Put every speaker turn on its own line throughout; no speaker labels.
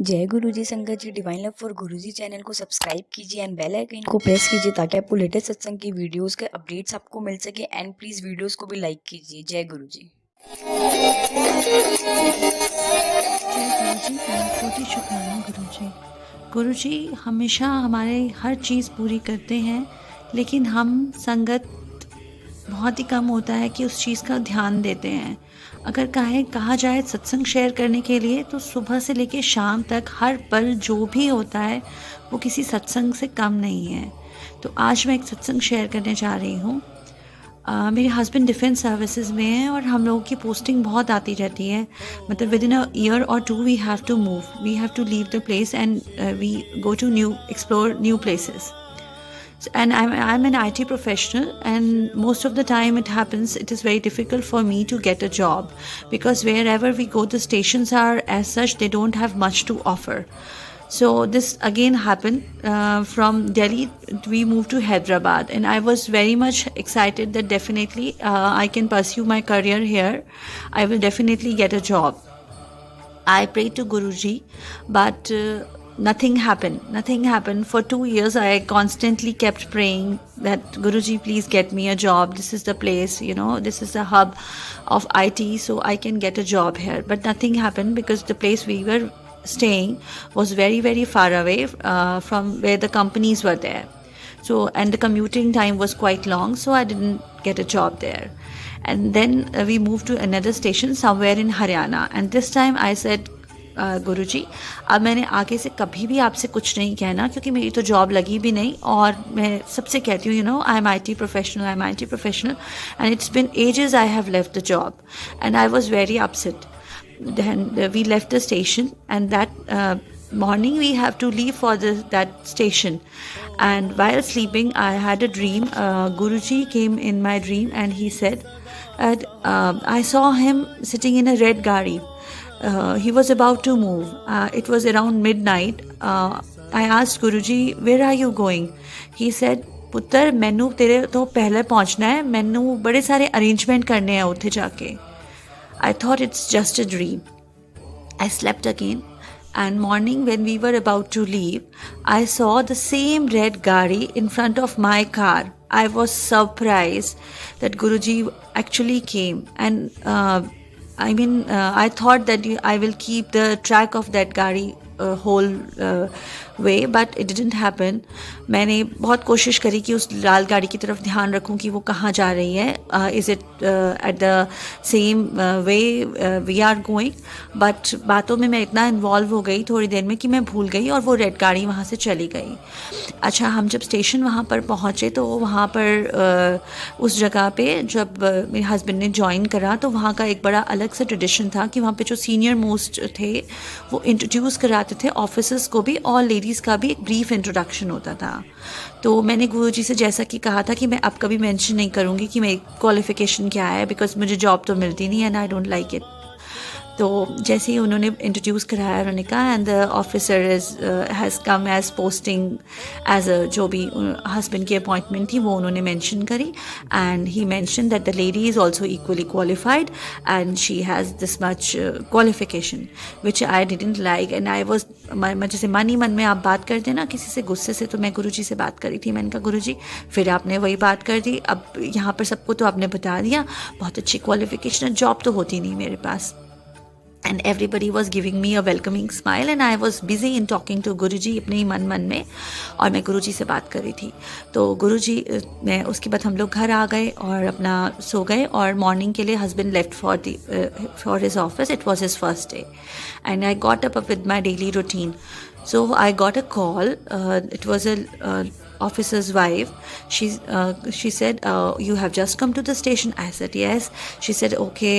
जय गुरु जी संगत जी। Divine love for Guru ji channel को सब्सक्राइब कीजिए एंड बेल आइकन को प्रेस कीजिए ताकि आपको लेटेस्ट सत्संग की वीडियोस के अपडेट्स आपको मिल सके। एंड प्लीज वीडियोस को भी लाइक कीजिए। जय गुरु जी।
जय गुरु जी, कोटि शुक्राना गुरु जी। गुरु जी हमेशा हमारे हर चीज़ पूरी करते हैं, लेकिन हम संगत बहुत ही कम होता है कि उस चीज़ का ध्यान देते हैं। अगर कहा जाए सत्संग शेयर करने के लिए, तो सुबह से लेकर शाम तक हर पल जो भी होता है वो किसी सत्संग से कम नहीं है। तो आज मैं एक सत्संग शेयर करने जा रही हूँ। मेरे हस्बैंड डिफेंस सर्विसेज में हैं और हम लोगों की पोस्टिंग बहुत आती रहती है। मतलब विद इन अ ईयर और to we have to move, we have to leave the place and we go to explore new places. And I'm an IT professional, and most of the time it is very difficult for me to get a job, because wherever we go, the stations are as such, they don't have much to offer. So this again happened. From Delhi we moved to Hyderabad, and I was very much excited that definitely I can pursue my career here. I will definitely get a job. I prayed to Guruji, but nothing happened. Nothing happened. For 2 years, I constantly kept praying that Guruji, please get me a job. This is the place, this is the hub of IT, so I can get a job here. But nothing happened because the place we were staying was very, very far away from where the companies were there. So, and the commuting time was quite long, so I didn't get a job there. And then we moved to another station somewhere in Haryana. And this time I said, गुरुजी, अब मैंने आगे से कभी भी आपसे कुछ नहीं कहना, क्योंकि मेरी तो जॉब लगी भी नहीं, और मैं सबसे कहती हूँ, I am IT professional, and it's been ages I have left the job, and I was very upset. Then we left the station, and that morning we have to leave for that station. And while sleeping, I had a dream. Guruji came in my dream, and he said, I saw him sitting in a red gari. He was about to move. It was around midnight. I asked Guruji, where are you going? He said, पुत्र, मैनू तेरे तो पहले पहुंचना है, मैनू बड़े सारे अरेंजमेंट करने हैं उत्थे जाके. I thought it's just a dream. I slept again, and morning when we were about to leave, I saw the same red gari in front of my car. I was surprised that Guruji actually came, and I thought that I will keep the track of that gari whole way, but it didn't happen. मैंने बहुत कोशिश करी कि उस लाल गाड़ी की तरफ ध्यान रखूं कि वो कहाँ जा रही है. Is it at the same way we are going. But बातों में मैं इतना इन्वॉल्व हो गई थोड़ी देर में कि मैं भूल गई, और वो रेड गाड़ी वहाँ से चली गई. अच्छा, हम जब स्टेशन वहाँ पर पहुँचे, तो वहाँ पर उस जगह पे जब मेरे हस्बैंड ने ज्वाइन करा, तो वहाँ का एक बड़ा अलग सा ट्रेडिशन था कि वहाँ पे जो सीनियर मोस्ट थे वो इंट्रोड्यूस कराते थे ऑफिसर्स को भी, और लेडीज़ का भी एक ब्रीफ इंट्रोडक्शन होता था. तो मैंने गुरुजी से जैसा कि कहा था कि मैं अब कभी मेंशन नहीं करूँगी कि मेरी क्वालिफ़िकेशन क्या है, बिकॉज मुझे जॉब तो मिलती नहीं है, and I don't like it. तो जैसे ही उन्होंने इंट्रोड्यूस कराया, उन्होंने कहा, and the officer has come as posting as a, जो भी हस्बैंड की अपॉइंटमेंट थी वो उन्होंने मेंशन करी. And he mention that the lady is also equally qualified, and she has this much qualification, which I didn't like. And I was, जैसे मन ही मन में आप बात करते ना किसी से गुस्से से, तो मैं गुरुजी से बात करी थी. मैंने कहा, गुरुजी फिर आपने वही बात कर दी, अब यहाँ पर सबको तो आपने बता दिया, बहुत अच्छी क्वालिफिकेशन है, जॉब तो होती नहीं मेरे पास. And everybody was giving me a welcoming smile, and I was busy in talking to Guruji अपने ही मन में, और मैं गुरुजी से बात कर रही थी. तो गुरुजी, मैं उसके बाद हम लोग घर आ गए और अपना सो गए, और मॉर्निंग के लिए husband left for his office. It was his first day, and I got up with my daily routine. So I got a call. It was a officer's wife. She said, you have just come to the station. I said, yes. She said, okay,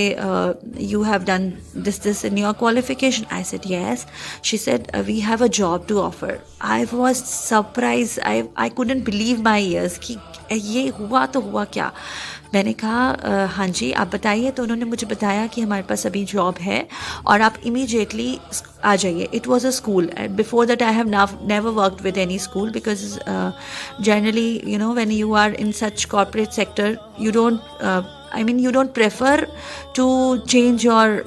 you have done this in your qualification. I said, yes. She said, we have a job to offer. I was surprised. I couldn't believe my ears कि ये हुआ तो हुआ क्या. मैंने कहा, हाँ जी, आप बताइए. तो उन्होंने मुझे बताया कि हमारे पास अभी जॉब है और आप इमीडिएटली आ जाइए. It was a school. Before that I have never worked with any school, because generally when you are in such corporate sector, you don't prefer to change your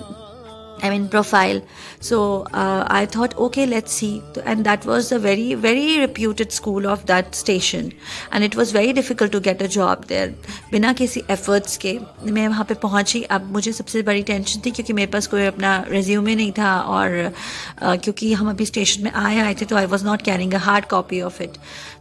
I mean profile. So I thought, okay, let's see. And that was a very very reputed school of that station, and it was very difficult to get a job there. बिना किसी efforts के मैं वहाँ पे पहुँची. अब मुझे सबसे बड़ी टेंशन थी क्योंकि मेरे पास कोई अपना रेज्यूमे नहीं था, और क्योंकि हम अभी स्टेशन में आए थे तो I was not carrying a hard copy of it.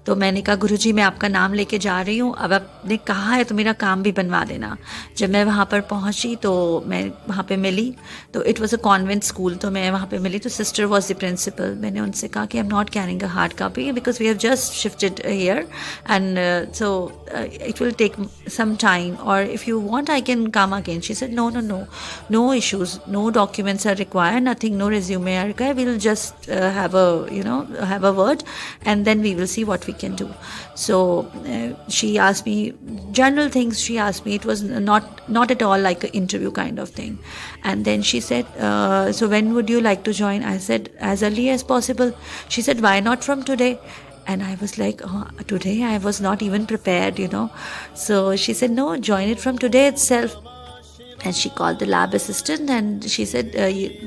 तो मैंने कहा, गुरुजी मैं आपका नाम लेके जा रही हूँ, अब आपने कहा है तो मेरा काम भी बनवा देना. जब मैं वहाँ पर पहुँची तो मैं वहाँ पे मिली, तो it was a convent school. तो मैं वहाँ पे मिली तो सिस्टर वॉज द प्रिंसिपल. मैंने उनसे कहा कि I am not carrying a hard copy because we have just shifted here, and so it will take some time, or if you want I can come again. She said, no issues, no documents are required, nothing, no resume are required, we'll just have a word, and then we will see what we can do. So she asked me general things. She asked me, it was not at all like an interview kind of thing. And then she said, so when would you like to join? I said, as early as possible. She said, why not from today? And I was like, oh, today? I was not even prepared, So she said, no, join it from today itself. And she called the lab assistant and she said,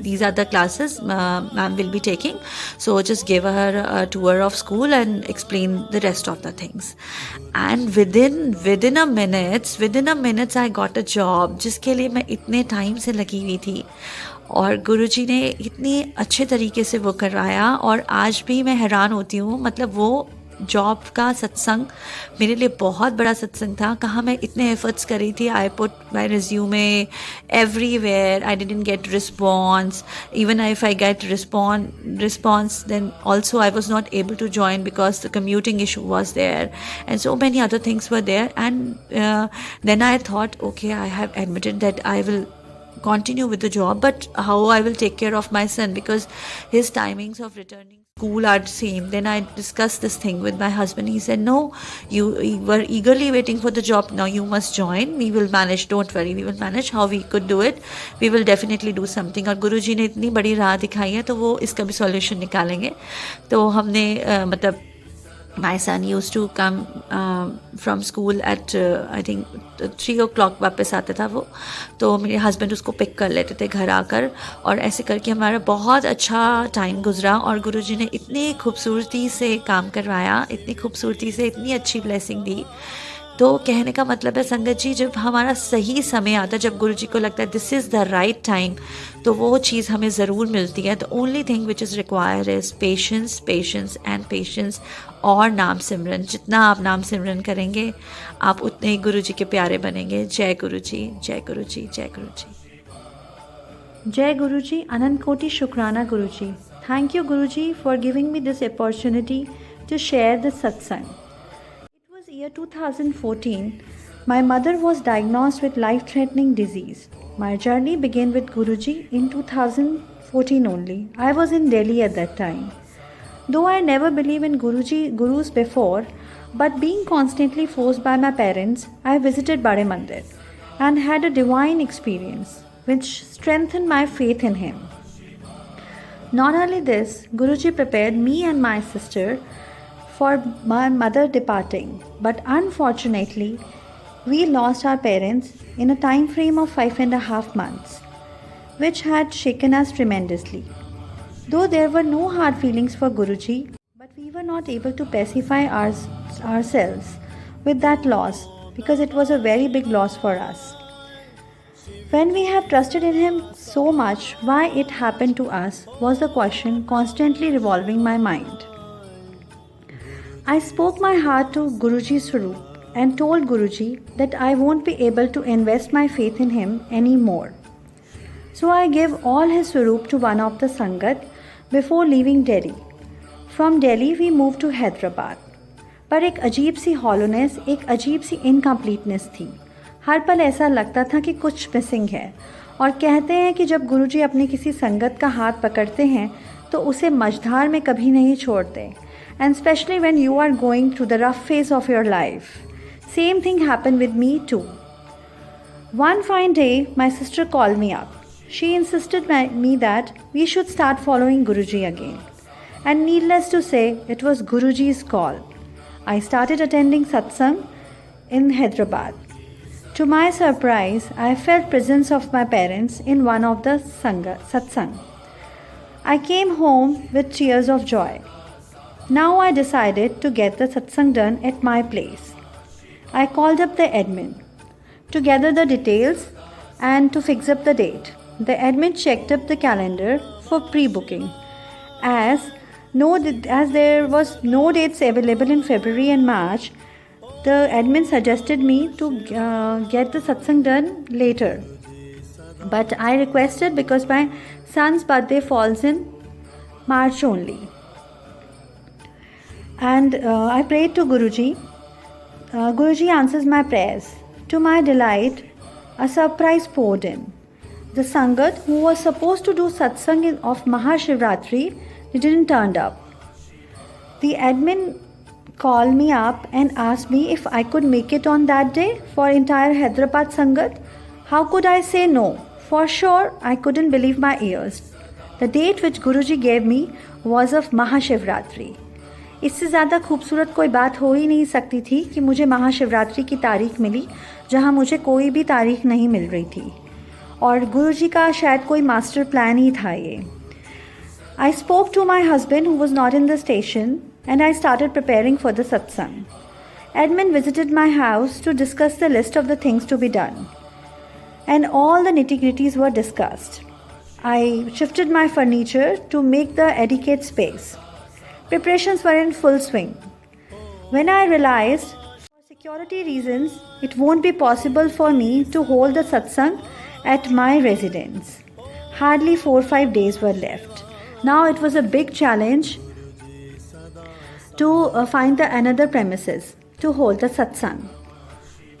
these are the classes ma'am will be taking. So just gave her a tour of school and explain the rest of the things. And within a minute I got a job जिसके लिए मैं इतने time से लगी हुई थी. और गुरुजी ने इतने अच्छे तरीके से वो करवाया, और आज भी मैं हैरान होती हूँ. मतलब वो जॉब का सत्संग मेरे लिए बहुत बड़ा सत्संग था. कहाँ मैं इतने एफर्ट्स कर रही थी. I put my resume everywhere, I didn't get response. Even if I get response, then also I was not able to join because the commuting issue was there, and so many other things were there. And then I thought, okay, I have admitted that I will continue with the job, but how I will take care of my son, because his timings of returning school are the same. Then I discussed this thing with my husband. He said, no, you were eagerly waiting for the job, now you must join. We will manage, don't worry, we will manage how we could do it. We will definitely do something. और गुरुजी ने इतनी बड़ी राह दिखाई है तो वो इसका भी सॉल्यूशन निकालेंगे. तो हमने मतलब my son used to come from school at I think 3 o'clock वापस आता था वो. तो मेरे हस्बैंड उसको पिक कर लेते थे घर आकर, और ऐसे करके हमारा बहुत अच्छा टाइम गुजरा. और गुरुजी ने इतनी खूबसूरती से काम करवाया, इतनी खूबसूरती से इतनी अच्छी ब्लेसिंग दी. तो कहने का मतलब है संगत जी, जब हमारा सही समय आता है, जब गुरुजी को लगता है this is the right time, तो वो चीज़ हमें ज़रूर मिलती है. The only thing which is required is patience and patience, और नाम सिमरन. जितना आप नाम सिमरन करेंगे आप उतने ही गुरुजी के प्यारे बनेंगे. जय गुरुजी, जय गुरुजी, जय गुरुजी. जय गुरुजी. अनंत कोटि शुक्राना Guruji. Thank you Guruji for giving me this opportunity to share this satsang. Year 2014, my mother was diagnosed with life-threatening disease. My journey began with Guruji in 2014 only. I was in Delhi at that time. Though I never believed in gurus before, but being constantly forced by my parents, I visited Bade Mandir and had a divine experience which strengthened my faith in him. Not only this, Guruji prepared me and my sister for my mother departing, but unfortunately we lost our parents in a time frame of 5.5 months, which had shaken us tremendously. Though there were no hard feelings for Guruji, but we were not able to pacify ourselves with that loss, because it was a very big loss for us. When we have trusted in him so much, why it happened to us was the question constantly revolving my mind. I spoke my heart to Guruji Swarup and told Guruji that I won't be able to invest my faith in him anymore. So I gave all his Swarup to one of the Sangat before leaving Delhi. From Delhi we moved to Hyderabad. पर एक अजीब सी hollowness, एक अजीब सी incompleteness थी. हर पल ऐसा लगता था कि कुछ मिसिंग है. और कहते हैं कि जब गुरुजी अपने किसी संगत का हाथ पकड़ते हैं तो उसे मझधार में कभी नहीं छोड़ते. And especially when you are going through the rough phase of your life. Same thing happened with me too. One fine day, my sister called me up. She insisted me that we should start following Guruji again. And needless to say, it was Guruji's call. I started attending satsang in Hyderabad. To my surprise, I felt presence of my parents in one of the satsang. I came home with tears of joy. Now I decided to get the satsang done at my place. I called up the admin to gather the details and to fix up the date. The admin checked up the calendar for pre-booking as there was no dates available in February and March. The admin suggested me to get the satsang done later, but I requested because my son's birthday falls in March only. And I prayed to Guruji. Guruji answers my prayers. To my delight, a surprise poured in. The Sangat who was supposed to do satsang of Mahashivratri didn't turn up. The admin called me up and asked me if I could make it on that day for entire Hyderabad Sangat. How could I say no? For sure, I couldn't believe my ears. The date which Guruji gave me was of Mahashivratri. इससे ज़्यादा खूबसूरत कोई बात हो ही नहीं सकती थी कि मुझे महाशिवरात्रि की तारीख मिली जहां मुझे कोई भी तारीख नहीं मिल रही थी, और गुरुजी का शायद कोई मास्टर प्लान ही था ये. I spoke to my husband who was not in the station and I started preparing for the satsang. Admin visited my house to discuss the list of the things to be done, and all the nitty-gritties were discussed. I shifted my furniture to make the adequate space. Preparations were in full swing. When I realized, for security reasons, it won't be possible for me to hold the satsang at my residence. Hardly 4 or 5 days were left. Now it was a big challenge to find another premises to hold the satsang.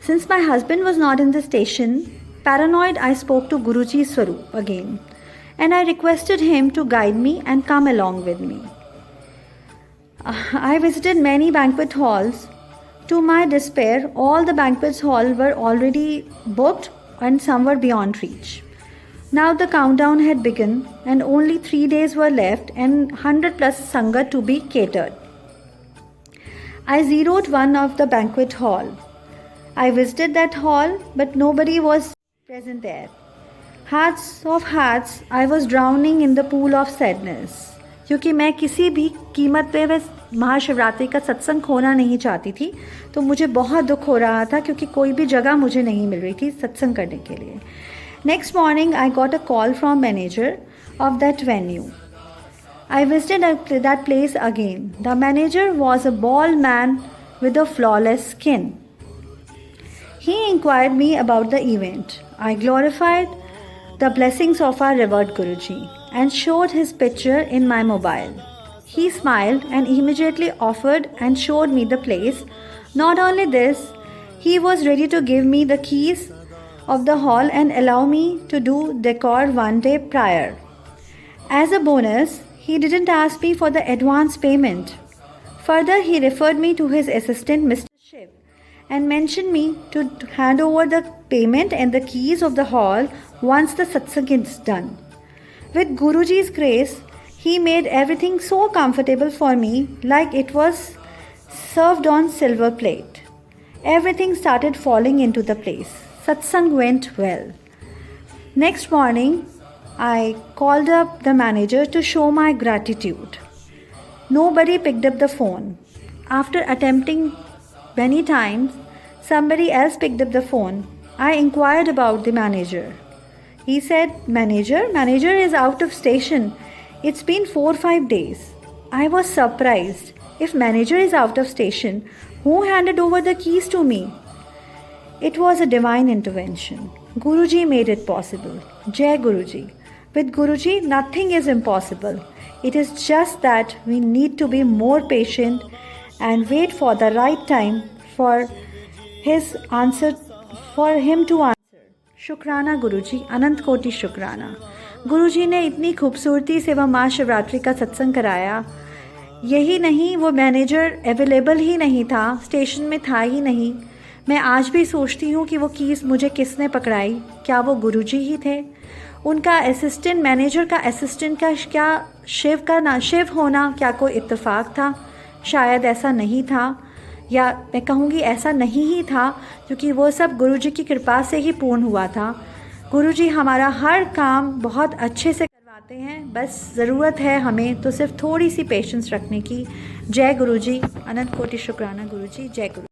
Since my husband was not in the station, paranoid, I spoke to Guruji Swarup again, and I requested him to guide me and come along with me. I visited many banquet halls. To my despair, all the banquet halls were already booked and some were beyond reach. Now the countdown had begun and only 3 days were left and 100 plus Sangat to be catered. I zeroed one of the banquet hall. I visited that hall but nobody was present there. Hearts of hearts, I was drowning in the pool of sadness. क्योंकि मैं किसी भी कीमत पे वह महाशिवरात्रि का सत्संग खोना नहीं चाहती थी, तो मुझे बहुत दुख हो रहा था क्योंकि कोई भी जगह मुझे नहीं मिल रही थी सत्संग करने के लिए. Next morning, I got a call from manager of that venue. I visited that place again. The manager was a bald man with a flawless skin. He inquired me about the event. I glorified the blessings of our revered Guruji and showed his picture in my mobile. He smiled and immediately offered and showed me the place. Not only this, he was ready to give me the keys of the hall and allow me to do decor 1 day prior. As a bonus, he didn't ask me for the advance payment. Further, he referred me to his assistant, Mr. Shiv, and mentioned me to hand over the payment and the keys of the hall once the satsang is done. With Guruji's grace, he made everything so comfortable for me, like it was served on silver plate. Everything started falling into the place. Satsang went well. Next morning, I called up the manager to show my gratitude. Nobody picked up the phone. After attempting many times, somebody else picked up the phone. I inquired about the manager. He said, Manager is out of station. It's been 4 or 5 days. I was surprised. If manager is out of station, who handed over the keys to me? It was a divine intervention. Guruji made it possible. Jai Guruji. With Guruji, nothing is impossible. It is just that we need to be more patient and wait for the right time for his answer, for him to answer. शुक्राना गुरुजी, अनंत कोटि शुक्राना. गुरुजी ने इतनी खूबसूरती से वह महाशिवरात्रि का सत्संग कराया. यही नहीं, वो मैनेजर अवेलेबल ही नहीं था, स्टेशन में था ही नहीं. मैं आज भी सोचती हूँ कि वो कीज़ मुझे किसने पकड़ाई. क्या वो गुरुजी ही थे? उनका असिस्टेंट, मैनेजर का असिस्टेंट का क्या शिव होना क्या कोई इत्तेफाक था? शायद ऐसा नहीं था. या मैं कहूँगी ऐसा नहीं ही था, क्योंकि वो सब गुरुजी की कृपा से ही पूर्ण हुआ था। गुरुजी हमारा हर काम बहुत अच्छे से करवाते हैं, बस ज़रूरत है हमें तो सिर्फ थोड़ी सी पेशेंस रखने की। जय गुरुजी, अनंत कोटि शुक्राना गुरुजी, जय गुरु।